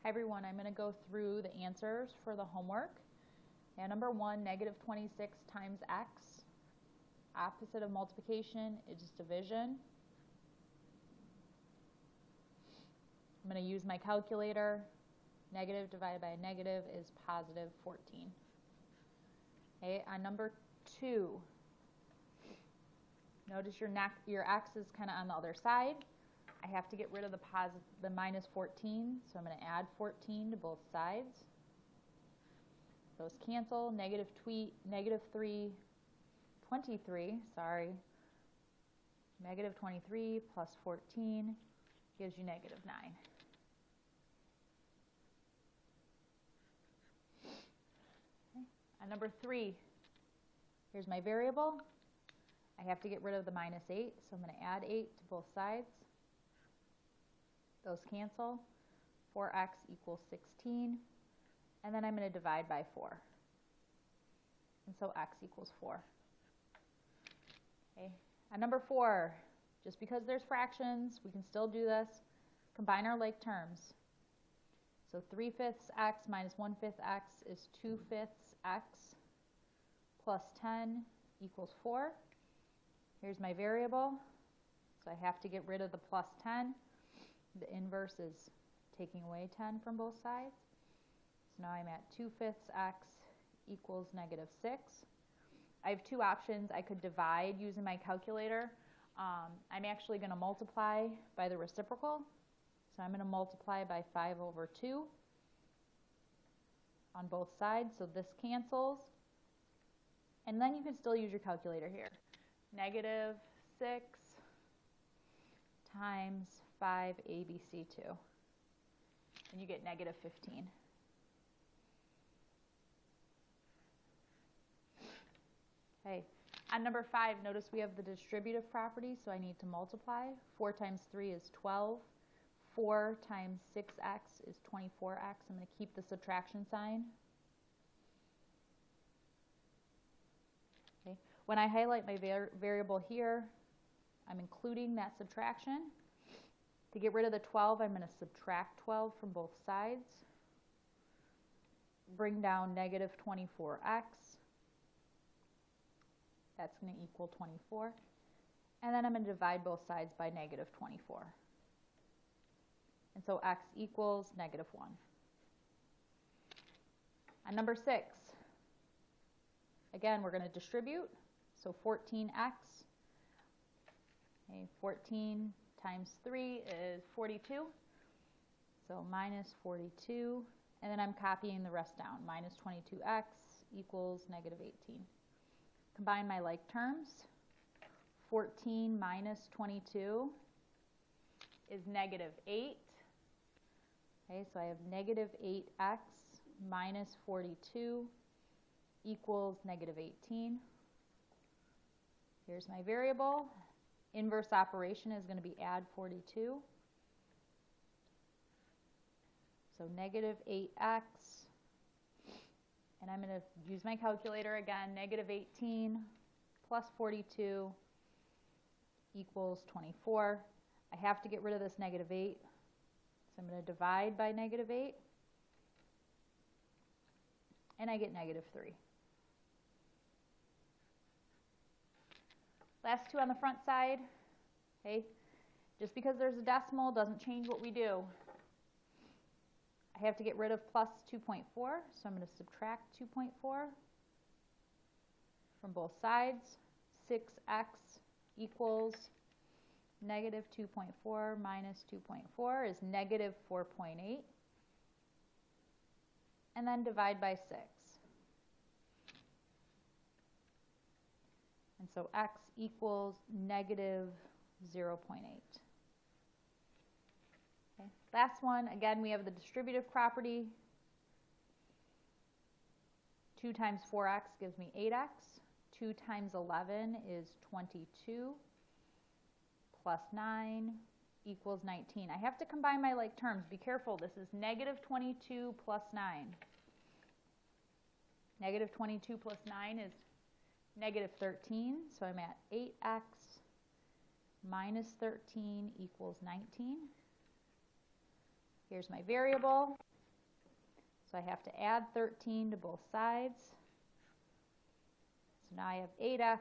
Hi everyone, I'm going to go through the answers for the homework. And number 1, negative 26 times x. Opposite of multiplication is division. I'm going to use my calculator. Negative divided by a negative is positive 14. Okay, on number 2, notice your x is kind of on the other side. I have to get rid of the minus 14, so I'm going to add 14 to both sides. Those cancel. Negative 3, 23, sorry. Negative 23 plus 14 gives you negative 9. Okay. On number 3, here's my variable. I have to get rid of the minus 8, so I'm going to add 8 to both sides. Those cancel. 4x equals 16. And then I'm going to divide by 4. And so x equals 4. Okay. On number 4, just because there's fractions, we can still do this. Combine our like terms. So 3/5 x minus 1/5 x is 2/5 x plus 10 equals 4. Here's my variable. So I have to get rid of the plus 10. The inverse is taking away 10 from both sides. So now I'm at 2/5 x equals negative 6. I have two options. I could divide using my calculator. I'm actually going to multiply by the reciprocal. So I'm going to multiply by 5/2 on both sides. So this cancels. And then you can still use your calculator here. Negative 6 times 5abc2. And you get negative 15. Okay. On number 5, notice we have the distributive property, so I need to multiply. 4 times 3 is 12. 4 times 6x is 24x. I'm going to keep the subtraction sign. Okay. When I highlight my variable here, I'm including that subtraction. To get rid of the 12, I'm going to subtract 12 from both sides. Bring down negative 24x. That's going to equal 24. And then I'm going to divide both sides by negative 24. And so x equals negative 1. On number 6, again, we're going to distribute. So 14x. Okay, 14 times 3 is 42. So minus 42. And then I'm copying the rest down. Minus 22x equals negative 18. Combine my like terms. 14 minus 22 is negative 8. Okay, so I have negative 8x minus 42 equals negative 18. Here's my variable. Inverse operation is going to be add 42. So negative 8x. And I'm going to use my calculator again. Negative 18 plus 42 equals 24. I have to get rid of this negative 8. So I'm going to divide by negative 8. And I get negative 3. Last two on the front side. Okay. Just because there's a decimal doesn't change what we do. I have to get rid of plus 2.4, so I'm going to subtract 2.4 from both sides. 6x equals negative 2.4 minus 2.4 is negative 4.8. And then divide by 6. And so x equals negative 0.8. Okay. Last one, again, we have the distributive property. 2 times 4x gives me 8x. 2 times 11 is 22. Plus 9 equals 19. I have to combine my like terms. Be careful. This is negative 22 plus 9. Negative 22 plus 9 is negative 13. So I'm at 8x minus 13 equals 19. Here's my variable. So I have to add 13 to both sides. So now I have 8x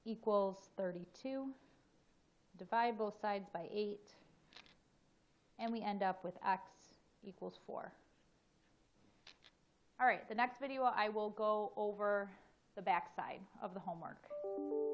equals 32. Divide both sides by 8. And we end up with x equals 4. All right, the next video I will go over the back side of the homework.